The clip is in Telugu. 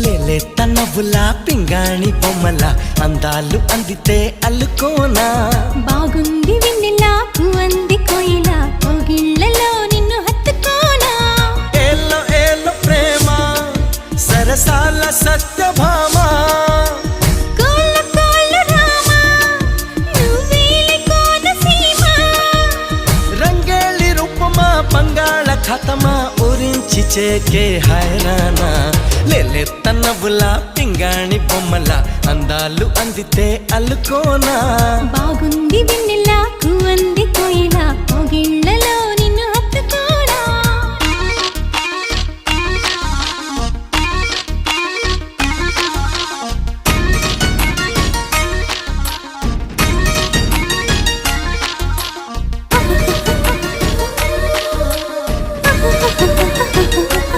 లేలేత నవ్వులా పింగాణి బొమ్మల అందాలు అందితే అల్లుకోనా బాగుంది వెన్నెలా అంది కోయిలా కోగిళ్ళలో నిన్ను హత్తుకోనా ఏలో ఏలో ప్రేమ సరసాల సత్యభామ కోళ్ళ కోళ్ళు రామా నువ్వేలే కోనసీమ రంగేళి రూపమా బంగాళ ఖాతమా ఊరించి చేకే హైరానా లేలేత నవ్వులా పింగాణి బొమ్మల అందాలు అందితే అల్లుకోనా బాగుంది వెన్నెలా అంది కోయిలా కోగిళ్ళ